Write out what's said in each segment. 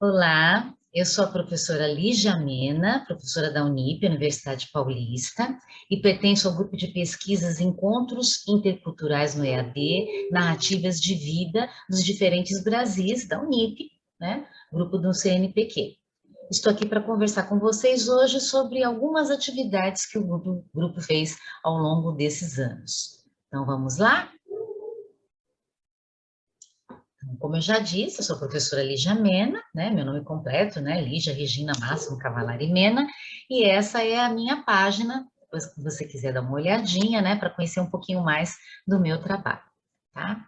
Olá, eu sou a professora Lígia Mena, professora da Unip, Universidade Paulista, e pertenço ao grupo de pesquisas Encontros Interculturais no EAD, Narrativas de Vida dos Diferentes Brasis, da Unip, né? Grupo do CNPq. Estou aqui para conversar com vocês hoje sobre algumas atividades que o grupo fez ao longo desses anos. Então, vamos lá? Como eu já disse, eu sou a professora Lígia Mena, né? Meu nome completo, né? Lígia Regina Máximo Cavalari Mena, e essa é a minha página, depois que você quiser dar uma olhadinha, né? Para conhecer um pouquinho mais do meu trabalho, tá?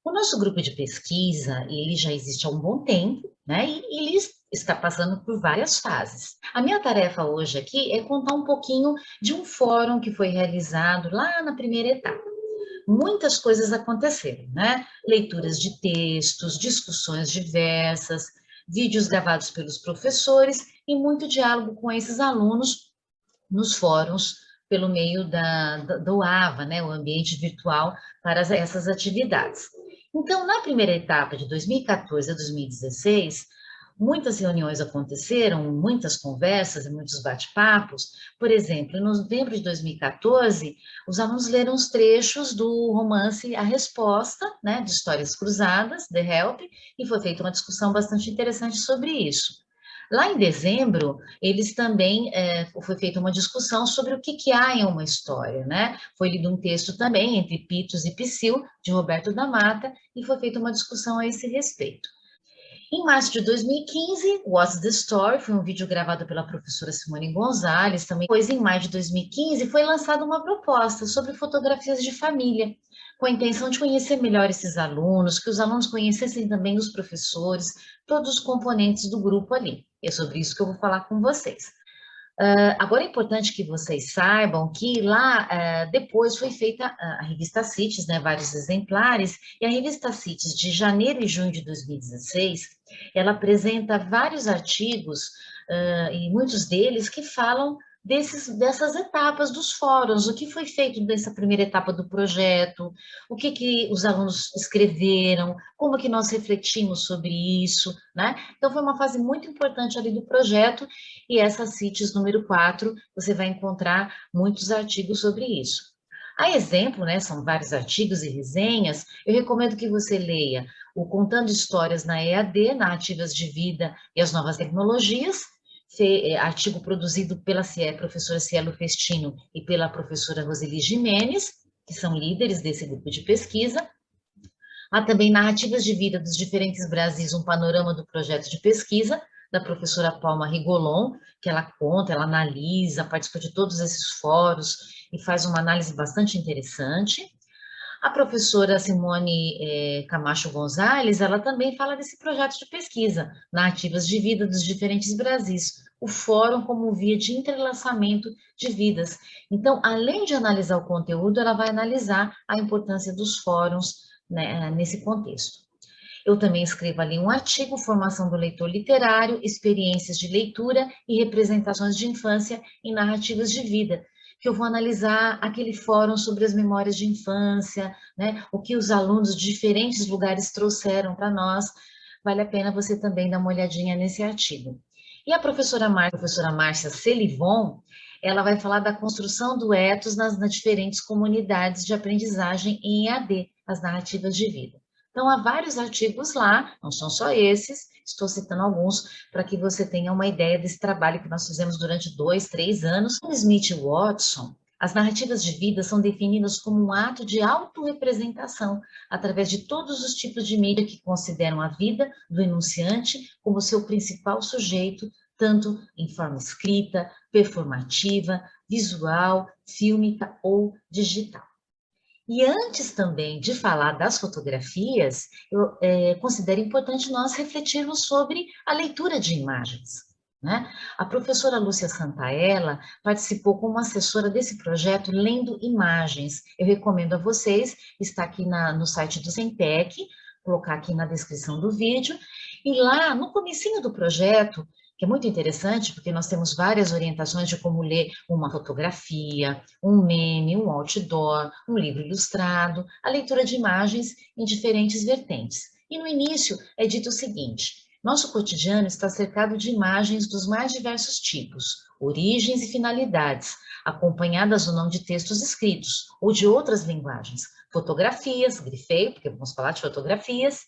O nosso grupo de pesquisa, ele já existe há um bom tempo, né? E ele está passando por várias fases. A minha tarefa hoje aqui é contar um pouquinho de um fórum que foi realizado lá na primeira etapa. Muitas coisas aconteceram, né? Leituras de textos, discussões diversas, vídeos gravados pelos professores e muito diálogo com esses alunos nos fóruns pelo meio do AVA, né? O ambiente virtual para essas atividades. Então, na primeira etapa de 2014 a 2016, muitas reuniões aconteceram, muitas conversas e muitos bate-papos. Por exemplo, em novembro de 2014, os alunos leram os trechos do romance A Resposta, né, de Histórias Cruzadas, The Help, e foi feita uma discussão bastante interessante sobre isso. Lá em dezembro, eles também, foi feita uma discussão sobre o que há em uma história, né? Foi lido um texto também, Entre Pitos e Psil, de Roberto da Mata, e foi feita uma discussão a esse respeito. Em março de 2015, What's the Story foi um vídeo gravado pela professora Simone Gonzalez também. Depois, em maio de 2015, foi lançada uma proposta sobre fotografias de família, com a intenção de conhecer melhor esses alunos, que os alunos conhecessem também os professores, todos os componentes do grupo ali. É sobre isso que eu vou falar com vocês. Agora é importante que vocês saibam que lá depois foi feita a revista CITES, né, vários exemplares, e a revista CITES de janeiro e junho de 2016, ela apresenta vários artigos, e muitos deles que falam dessas etapas dos fóruns, o que foi feito nessa primeira etapa do projeto, o que os alunos escreveram, como que nós refletimos sobre isso, né? Então foi uma fase muito importante ali do projeto, e essa CITES número 4, você vai encontrar muitos artigos sobre isso. A exemplo, né, são vários artigos e resenhas, eu recomendo que você leia o Contando Histórias na EAD, Narrativas de Vida e as Novas Tecnologias, artigo produzido pela professora Cielo Festino e pela professora Roseli Jimenez, que são líderes desse grupo de pesquisa. Há também Narrativas de Vida dos Diferentes Brasis, um panorama do projeto de pesquisa, da professora Palma Rigolon, que ela conta, ela analisa, participa de todos esses fóruns e faz uma análise bastante interessante. A professora Simone Camacho Gonzalez, ela também fala desse projeto de pesquisa, Narrativas de Vida dos Diferentes Brasis, o fórum como via de entrelaçamento de vidas. Então, além de analisar o conteúdo, ela vai analisar a importância dos fóruns, né, nesse contexto. Eu também escrevo ali um artigo, Formação do Leitor Literário, Experiências de Leitura e Representações de Infância em Narrativas de Vida, que eu vou analisar aquele fórum sobre as memórias de infância, né, o que os alunos de diferentes lugares trouxeram para nós. Vale a pena você também dar uma olhadinha nesse artigo. E a professora Márcia Selivon, ela vai falar da construção do ethos nas diferentes comunidades de aprendizagem em EAD, as narrativas de vida. Então, há vários artigos lá, não são só esses, estou citando alguns para que você tenha uma ideia desse trabalho que nós fizemos durante 2, 3 anos. Com Smith e Watson, as narrativas de vida são definidas como um ato de autorrepresentação, através de todos os tipos de mídia que consideram a vida do enunciante como seu principal sujeito, tanto em forma escrita, performativa, visual, fílmica ou digital. E antes também de falar das fotografias, eu considero importante nós refletirmos sobre a leitura de imagens, né? A professora Lúcia Santaella participou como assessora desse projeto Lendo Imagens. Eu recomendo a vocês, está aqui no site do Centec, colocar aqui na descrição do vídeo, e lá no comecinho do projeto, que é muito interessante, porque nós temos várias orientações de como ler uma fotografia, um meme, um outdoor, um livro ilustrado, a leitura de imagens em diferentes vertentes. E no início é dito o seguinte: Nosso cotidiano está cercado de imagens dos mais diversos tipos, origens e finalidades, acompanhadas ou não de textos escritos ou de outras linguagens. Fotografias, grifei, porque vamos falar de fotografias,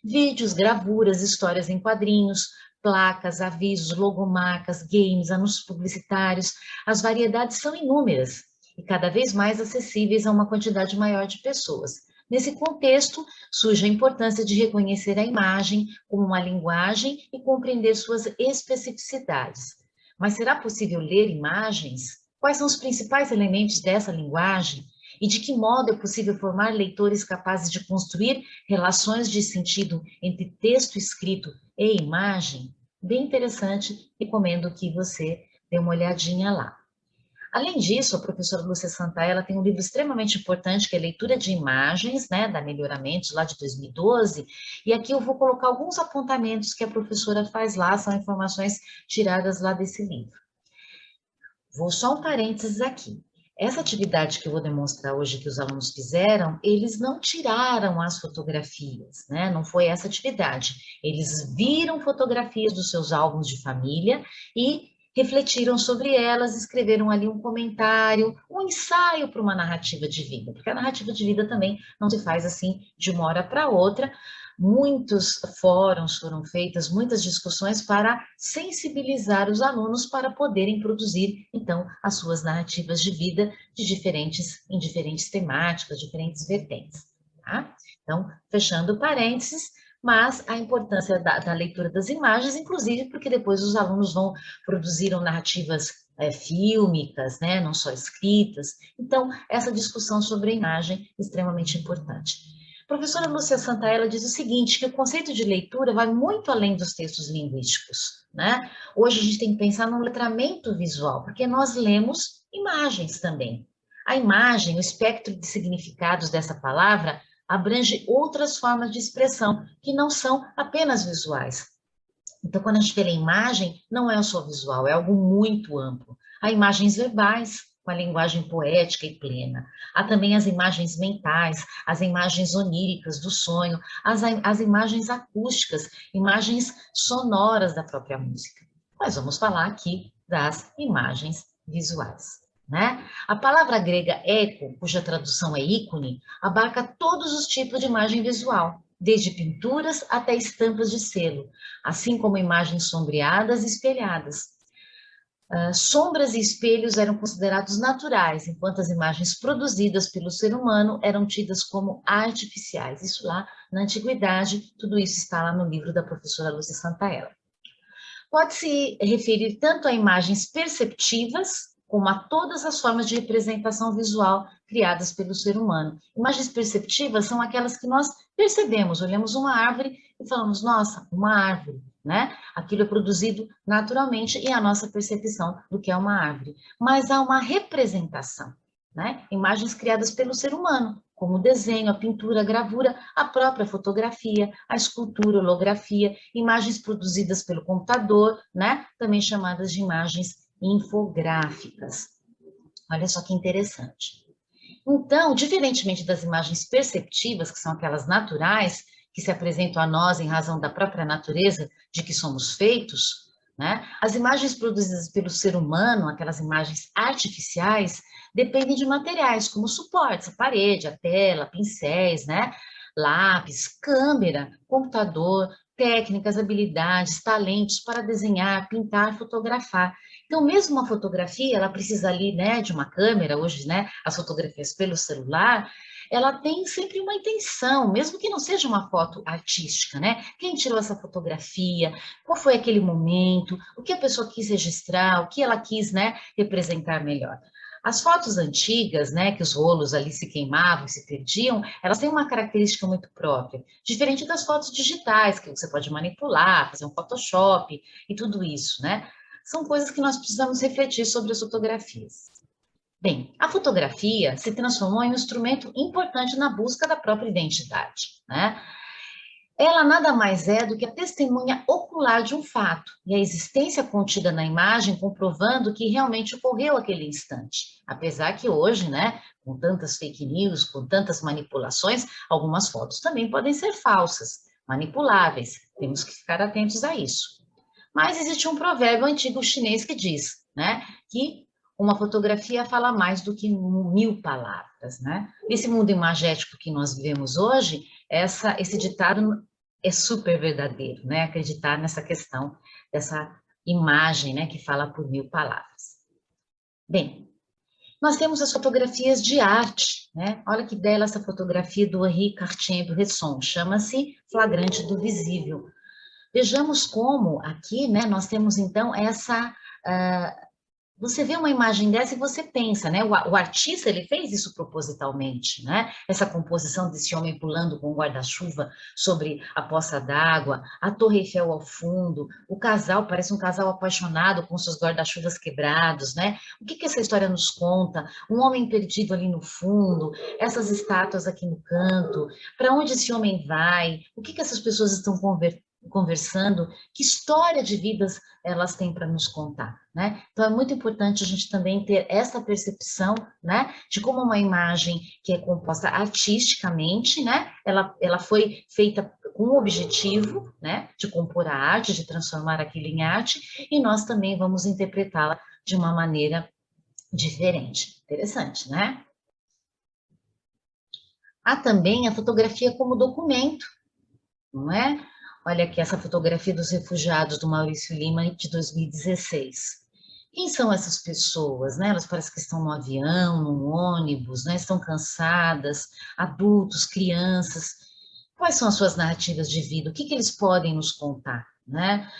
vídeos, gravuras, histórias em quadrinhos, placas, avisos, logomarcas, games, anúncios publicitários. As variedades são inúmeras e cada vez mais acessíveis a uma quantidade maior de pessoas. Nesse contexto, surge a importância de reconhecer a imagem como uma linguagem e compreender suas especificidades. Mas será possível ler imagens? Quais são os principais elementos dessa linguagem? E de que modo é possível formar leitores capazes de construir relações de sentido entre texto escrito e imagem? Bem interessante, recomendo que você dê uma olhadinha lá. Além disso, a professora Lúcia Santaella, ela tem um livro extremamente importante, que é Leitura de Imagens, né, da Melhoramentos, lá de 2012, e aqui eu vou colocar alguns apontamentos que a professora faz lá, são informações tiradas lá desse livro. Vou só um parênteses aqui. Essa atividade que eu vou demonstrar hoje que os alunos fizeram, eles não tiraram as fotografias, né? Não foi essa atividade. Eles viram fotografias dos seus álbuns de família e refletiram sobre elas, escreveram ali um comentário, um ensaio para uma narrativa de vida, porque a narrativa de vida também não se faz assim de uma hora para outra. Muitos fóruns foram feitas, muitas discussões para sensibilizar os alunos para poderem produzir, então, as suas narrativas de vida em diferentes temáticas, diferentes vertentes. Tá? Então, fechando parênteses, mas a importância da leitura das imagens, inclusive porque depois os alunos produziram narrativas fílmicas, né, não só escritas. Então, essa discussão sobre a imagem é extremamente importante. A professora Lúcia Santaella diz o seguinte, que o conceito de leitura vai muito além dos textos linguísticos, né? Hoje a gente tem que pensar no letramento visual, porque nós lemos imagens também. A imagem, o espectro de significados dessa palavra abrange outras formas de expressão que não são apenas visuais. Então, quando a gente vê a imagem, não é só visual, é algo muito amplo. Há imagens verbais, com a linguagem poética e plena. Há também as imagens mentais, as imagens oníricas do sonho, as imagens acústicas, imagens sonoras da própria música. Mas vamos falar aqui das imagens visuais. Né? A palavra grega eco, cuja tradução é ícone, abarca todos os tipos de imagem visual, desde pinturas até estampas de selo, assim como imagens sombreadas e espelhadas. Sombras e espelhos eram considerados naturais, enquanto as imagens produzidas pelo ser humano eram tidas como artificiais. Isso lá na antiguidade, tudo isso está lá no livro da professora Lúcia Santaella. Pode-se referir tanto a imagens perceptivas, como a todas as formas de representação visual criadas pelo ser humano. Imagens perceptivas são aquelas que nós percebemos, olhamos uma árvore e falamos, nossa, uma árvore, né? Aquilo é produzido naturalmente e a nossa percepção do que é uma árvore. Mas há uma representação, né? Imagens criadas pelo ser humano, como o desenho, a pintura, a gravura, a própria fotografia, a escultura, a holografia, imagens produzidas pelo computador, né? Também chamadas de imagens infográficas. Olha só que interessante. Então, diferentemente das imagens perceptivas, que são aquelas naturais, que se apresentam a nós em razão da própria natureza de que somos feitos, né? As imagens produzidas pelo ser humano, aquelas imagens artificiais, dependem de materiais como suportes, a parede, a tela, pincéis, né? Lápis, câmera, computador, técnicas, habilidades, talentos para desenhar, pintar, fotografar. Então, mesmo uma fotografia, ela precisa ali, né, de uma câmera, hoje, né, as fotografias pelo celular, ela tem sempre uma intenção, mesmo que não seja uma foto artística, né? Quem tirou essa fotografia? Qual foi aquele momento? O que a pessoa quis registrar? O que ela quis, né, representar melhor? As fotos antigas, né, que os rolos ali se queimavam e se perdiam, elas têm uma característica muito própria, diferente das fotos digitais, que você pode manipular, fazer um Photoshop e tudo isso, né? São coisas que nós precisamos refletir sobre as fotografias. Bem, a fotografia se transformou em um instrumento importante na busca da própria identidade, né? Ela nada mais é do que a testemunha ocular de um fato, e a existência contida na imagem comprovando que realmente ocorreu aquele instante. Apesar que hoje, né, com tantas fake news, com tantas manipulações, algumas fotos também podem ser falsas. manipuláveis, temos que ficar atentos a isso. Mas existe um provérbio antigo chinês que diz, né, que uma fotografia fala mais do que 1000 palavras, né? Nesse mundo imagético que nós vivemos hoje, esse ditado é super verdadeiro, né? Acreditar nessa questão dessa imagem, né, que fala por 1000 palavras. Bem, nós temos as fotografias de arte, né? Olha que bela essa fotografia do Henri Cartier-Bresson, chama-se Flagrante do Visível. Vejamos como aqui, né, nós temos então essa... você vê uma imagem dessa e você pensa, né? O artista, ele fez isso propositalmente, né? Essa composição desse homem pulando com um guarda-chuva sobre a poça d'água, a Torre Eiffel ao fundo, o casal, parece um casal apaixonado com seus guarda-chuvas quebrados, né? O que essa história nos conta? Um homem perdido ali no fundo, essas estátuas aqui no canto, para onde esse homem vai? O que essas pessoas estão conversando? Que história de vidas elas têm para nos contar, né? Então é muito importante a gente também ter essa percepção, né, de como uma imagem que é composta artisticamente, né, ela foi feita com o objetivo, né, de compor a arte, de transformar aquilo em arte, e nós também vamos interpretá-la de uma maneira diferente. Interessante, né? Há também a fotografia como documento, não é? Olha aqui essa fotografia dos refugiados do Maurício Lima de 2016. Quem são essas pessoas, né? Elas parecem que estão no avião, no ônibus, né? Estão cansadas, adultos, crianças. Quais são as suas narrativas de vida? O que eles podem nos contar, né?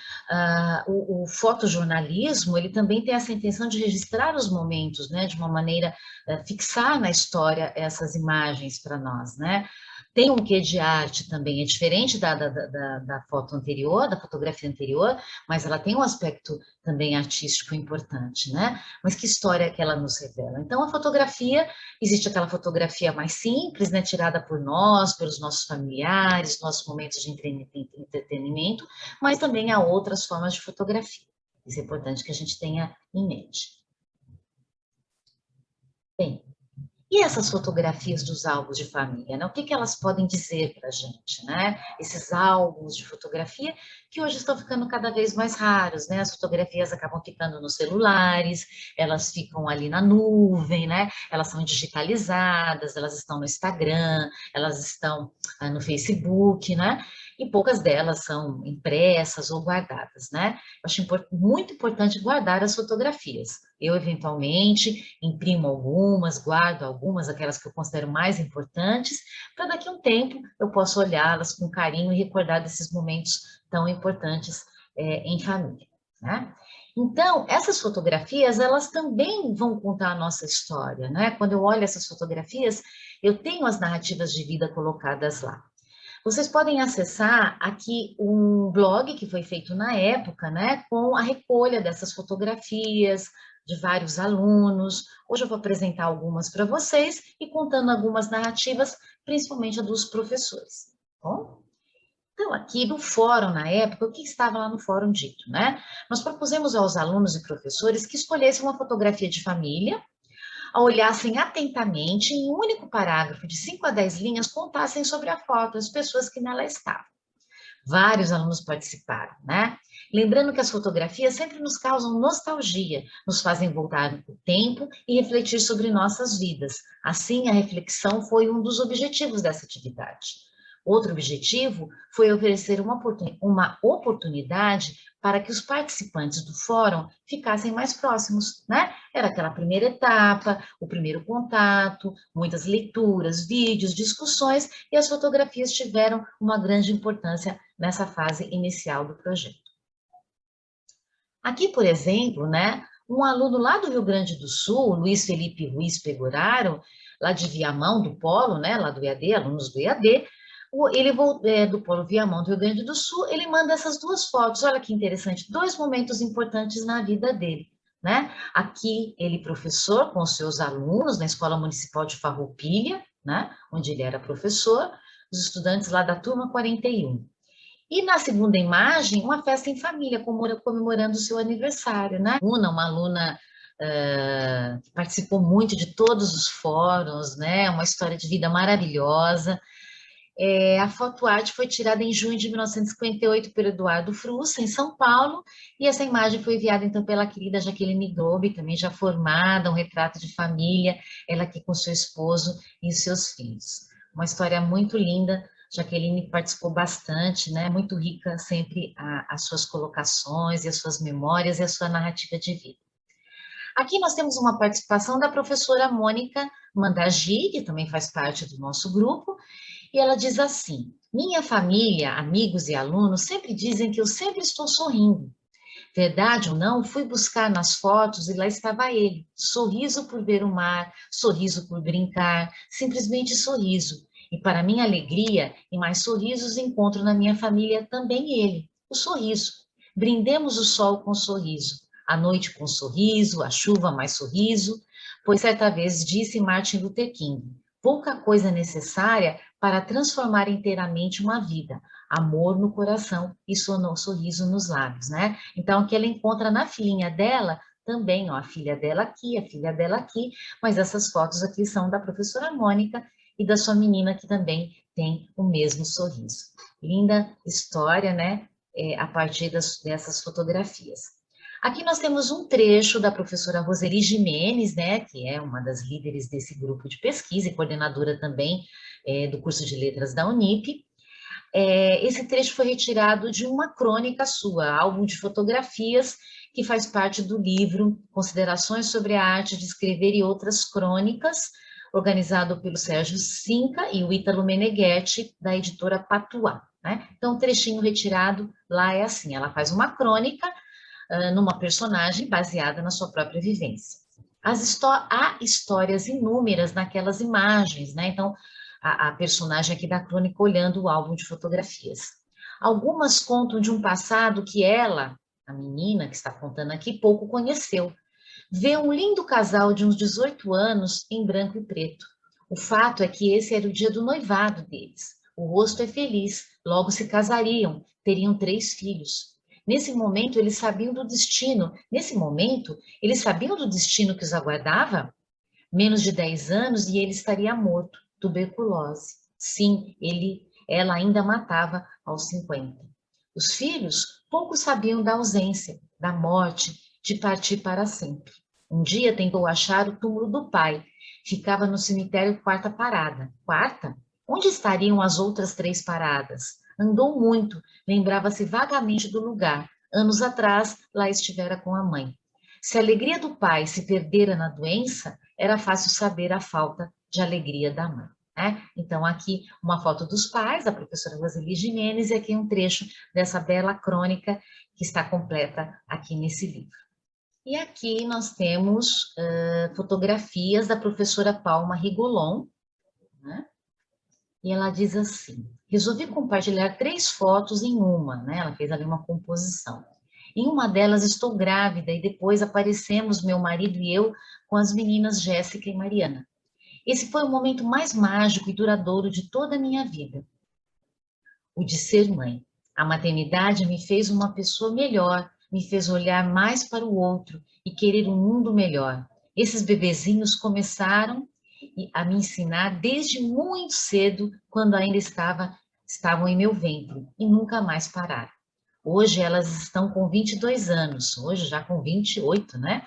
O fotojornalismo, ele também tem essa intenção de registrar os momentos, né? De uma maneira, fixar na história essas imagens para nós, né? Tem um quê de arte também, é diferente da foto anterior, da fotografia anterior, mas ela tem um aspecto também artístico importante, né? Mas que história que ela nos revela? Então, a fotografia, existe aquela fotografia mais simples, né? Tirada por nós, pelos nossos familiares, nossos momentos de entretenimento, mas também há outras formas de fotografia. Isso é importante que a gente tenha em mente. Bem, e essas fotografias dos álbuns de família, né? O que elas podem dizer para a gente, né? Esses álbuns de fotografia que hoje estão ficando cada vez mais raros, né? As fotografias acabam ficando nos celulares, elas ficam ali na nuvem, né? Elas são digitalizadas, elas estão no Instagram, elas estão no Facebook, né? E poucas delas são impressas ou guardadas, né? Eu acho muito importante guardar as fotografias. Eu, eventualmente, imprimo algumas, guardo algumas, aquelas que eu considero mais importantes, para daqui a um tempo eu possa olhá-las com carinho e recordar desses momentos tão importantes em família, né? Então, essas fotografias, elas também vão contar a nossa história, né? Quando eu olho essas fotografias, eu tenho as narrativas de vida colocadas lá. Vocês podem acessar aqui um blog que foi feito na época, né, com a recolha dessas fotografias de vários alunos. Hoje eu vou apresentar algumas para vocês e contando algumas narrativas, principalmente a dos professores. Bom? Então, aqui no fórum, na época, o que estava lá no fórum dito, né? Nós propusemos aos alunos e professores que escolhessem uma fotografia de família, a olhassem atentamente, em um único parágrafo de 5 a 10 linhas, contassem sobre a foto, as pessoas que nela estavam. Vários alunos participaram, né? Lembrando que as fotografias sempre nos causam nostalgia, nos fazem voltar o tempo e refletir sobre nossas vidas. Assim, a reflexão foi um dos objetivos dessa atividade. Outro objetivo foi oferecer uma oportunidade para que os participantes do fórum ficassem mais próximos, né? Era aquela primeira etapa, o primeiro contato, muitas leituras, vídeos, discussões, e as fotografias tiveram uma grande importância nessa fase inicial do projeto. Aqui, por exemplo, né, um aluno lá do Rio Grande do Sul, Luiz Felipe Ruiz Pegoraro, lá de Viamão, do Polo, né, lá do EAD, alunos do EAD, ele do Polo Viamão do Rio Grande do Sul, ele manda essas duas fotos, olha que interessante, 2 momentos importantes na vida dele, né? Aqui, ele professor com os seus alunos na Escola Municipal de Farroupilha, né, onde ele era professor, os estudantes lá da turma 41. E na segunda imagem, uma festa em família, comemorando o seu aniversário, né? Uma aluna que participou muito de todos os fóruns, né? Uma história de vida maravilhosa. A foto arte foi tirada em junho de 1958 por Eduardo Frussa, em São Paulo, e essa imagem foi enviada então pela querida Jaqueline Grobe, também já formada, um retrato de família, ela aqui com seu esposo e seus filhos. Uma história muito linda, Jaqueline participou bastante, né? Muito rica sempre as suas colocações e as suas memórias e a sua narrativa de vida. Aqui nós temos uma participação da professora Mônica Mandagi, que também faz parte do nosso grupo, e ela diz assim: minha família, amigos e alunos sempre dizem que eu sempre estou sorrindo. Verdade ou não, fui buscar nas fotos e lá estava ele, sorriso por ver o mar, sorriso por brincar, simplesmente sorriso. E para minha alegria e mais sorrisos encontro na minha família também ele, o sorriso. Brindemos o sol com sorriso, a noite com sorriso, a chuva mais sorriso, pois certa vez disse Martin Luther King: pouca coisa é necessária para transformar inteiramente uma vida. Amor no coração e sorriso nos lábios, né? Então, o que ela encontra na filhinha dela, também, ó, a filha dela aqui, mas essas fotos aqui são da professora Mônica e da sua menina, que também tem o mesmo sorriso. Linda história, né? A partir dessas fotografias. Aqui nós temos um trecho da professora Roseli Jimenez, né, que é uma das líderes desse grupo de pesquisa e coordenadora também do curso de letras da Unip. Esse trecho foi retirado de uma crônica sua, álbum de fotografias, que faz parte do livro Considerações sobre a Arte de Escrever e Outras Crônicas, organizado pelo Sérgio Cinca e o Ítalo Meneghetti, da editora Patuá, né? Então, o trechinho retirado lá é assim, ela faz uma crônica numa personagem baseada na sua própria vivência. Há histórias inúmeras naquelas imagens, né? Então, a personagem aqui da crônica olhando o álbum de fotografias. Algumas contam de um passado que ela, a menina que está contando aqui, pouco conheceu. Vê um lindo casal de uns 18 anos em branco e preto. O fato é que esse era o dia do noivado deles. O rosto é feliz, logo se casariam, teriam 3 filhos. Nesse momento, eles sabiam do destino. Que os aguardava? Menos de 10 anos e ele estaria morto, tuberculose. Sim, ela ainda matava aos 50. Os filhos pouco sabiam da ausência, da morte, de partir para sempre. Um dia tentou achar o túmulo do pai. Ficava no cemitério Quarta Parada. Quarta? Onde estariam as outras 3 paradas? Andou muito, lembrava-se vagamente do lugar. Anos atrás, lá estivera com a mãe. Se a alegria do pai se perdera na doença, era fácil saber a falta de alegria da mãe. Né? Então, aqui uma foto dos pais, da professora Roseli Jimenez, e aqui um trecho dessa bela crônica que está completa aqui nesse livro. E aqui nós temos fotografias da professora Palma Rigolon, né? E ela diz assim: resolvi compartilhar 3 fotos em uma, né? Ela fez ali uma composição. Em uma delas estou grávida e depois aparecemos, meu marido e eu, com as meninas Jéssica e Mariana. Esse foi o momento mais mágico e duradouro de toda a minha vida, o de ser mãe. A maternidade me fez uma pessoa melhor, me fez olhar mais para o outro e querer um mundo melhor. Esses bebezinhos começaram a me ensinar desde muito cedo, quando ainda estavam em meu ventre, e nunca mais pararam. Hoje elas estão com 22 anos, hoje já com 28, né?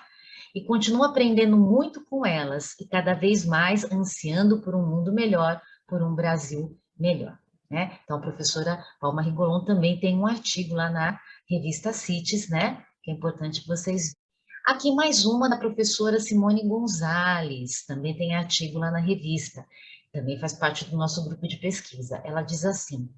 E continuo aprendendo muito com elas e cada vez mais ansiando por um mundo melhor, por um Brasil melhor, né? Então, a professora Palma Rigolon também tem um artigo lá na revista CITES, né? Que é importante vocês. Aqui mais uma da professora Simone Gonzalez, também tem artigo lá na revista, também faz parte do nosso grupo de pesquisa. Ela diz assim: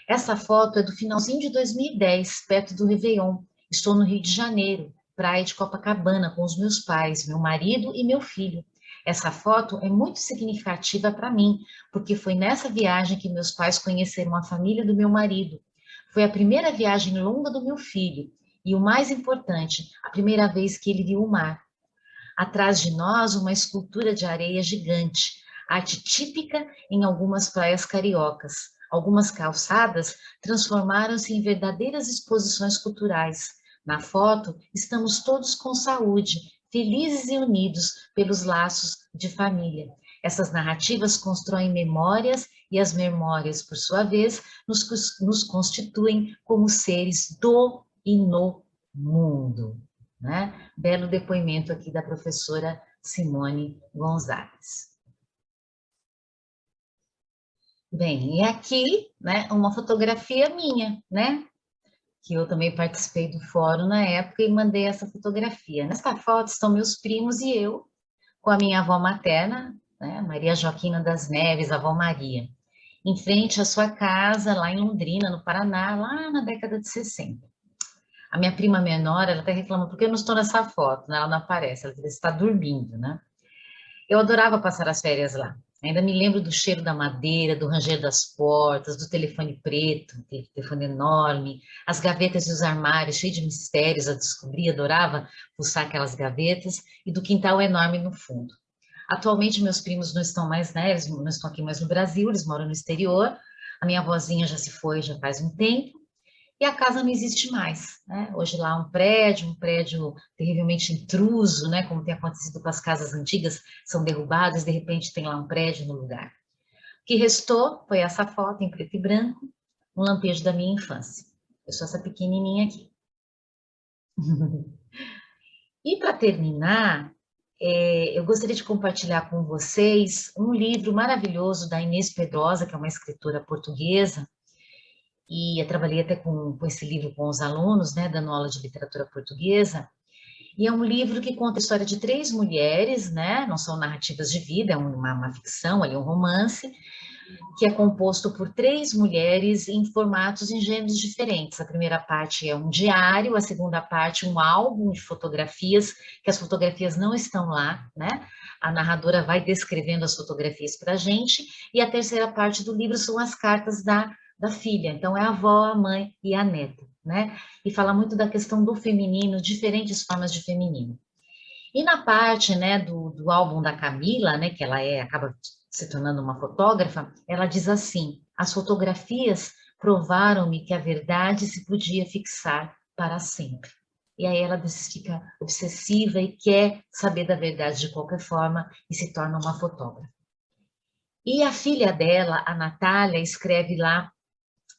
essa foto é do finalzinho de 2010, perto do Réveillon. Estou no Rio de Janeiro, praia de Copacabana, com os meus pais, meu marido e meu filho. Essa foto é muito significativa para mim, porque foi nessa viagem que meus pais conheceram a família do meu marido. Foi a primeira viagem longa do meu filho e, o mais importante, a primeira vez que ele viu o mar. Atrás de nós, uma escultura de areia gigante, arte típica em algumas praias cariocas. Algumas calçadas transformaram-se em verdadeiras exposições culturais. Na foto, estamos todos com saúde, felizes e unidos pelos laços de família. Essas narrativas constroem memórias e as memórias, por sua vez, nos constituem como seres do e no mundo, né? Belo depoimento aqui da professora Simone Gonzalez. Bem, e aqui, né, uma fotografia minha, né? Que eu também participei do fórum na época e mandei essa fotografia. Nesta foto estão meus primos e eu, com a minha avó materna, né, Maria Joaquina das Neves, avó Maria, em frente à sua casa, lá em Londrina, no Paraná, lá na década de 60. A minha prima menor, ela até reclama, por que eu não estou nessa foto? Né? Ela não aparece, ela está dormindo, né? Eu adorava passar as férias lá. Ainda me lembro do cheiro da madeira, do ranger das portas, do telefone preto, aquele telefone enorme, as gavetas e os armários cheios de mistérios a descobrir, adorava fuçar aquelas gavetas, e do quintal enorme no fundo. Atualmente, meus primos não estão mais, né? Eles não estão aqui mais no Brasil, eles moram no exterior. A minha avózinha já se foi, já faz um tempo. E a casa não existe mais, né? Hoje lá um prédio terrivelmente intruso, né? Como tem acontecido com as casas antigas, são derrubadas, de repente tem lá um prédio no lugar. O que restou foi essa foto em preto e branco, um lampejo da minha infância. Eu sou essa pequenininha aqui. E para terminar, eu gostaria de compartilhar com vocês um livro maravilhoso da Inês Pedrosa, que é uma escritora portuguesa, e eu trabalhei até com esse livro com os alunos, né, dando aula de literatura portuguesa, e é um livro que conta a história de 3 mulheres, né, não são narrativas de vida, é uma ficção, ali um romance, que é composto por 3 mulheres em formatos e gêneros diferentes. A primeira parte é um diário, a segunda parte um álbum de fotografias, que as fotografias não estão lá, né, a narradora vai descrevendo as fotografias para a gente, e a terceira parte do livro são as cartas da filha, então é a avó, a mãe e a neta, né? E fala muito da questão do feminino, diferentes formas de feminino. E na parte, né, do álbum da Camila, né, que ela acaba se tornando uma fotógrafa, ela diz assim: as fotografias provaram-me que a verdade se podia fixar para sempre. E aí ela fica obsessiva e quer saber da verdade de qualquer forma e se torna uma fotógrafa. E a filha dela, a Natália, escreve lá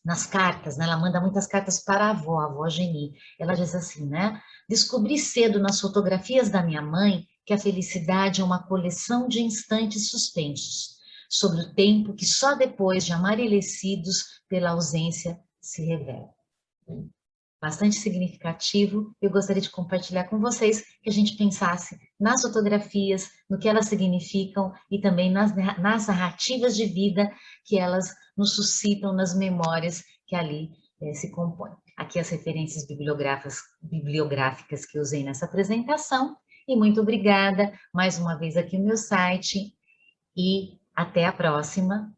nas cartas, né? Ela manda muitas cartas para a avó Geni. Ela diz assim, né? Descobri cedo nas fotografias da minha mãe que a felicidade é uma coleção de instantes suspensos, sobre o tempo que só depois de amarelecidos pela ausência se revela. Bastante significativo, eu gostaria de compartilhar com vocês que a gente pensasse nas fotografias, no que elas significam e também nas narrativas de vida que elas nos suscitam nas memórias que ali se compõem. Aqui as referências bibliográficas que usei nessa apresentação e muito obrigada mais uma vez aqui no meu site e até a próxima.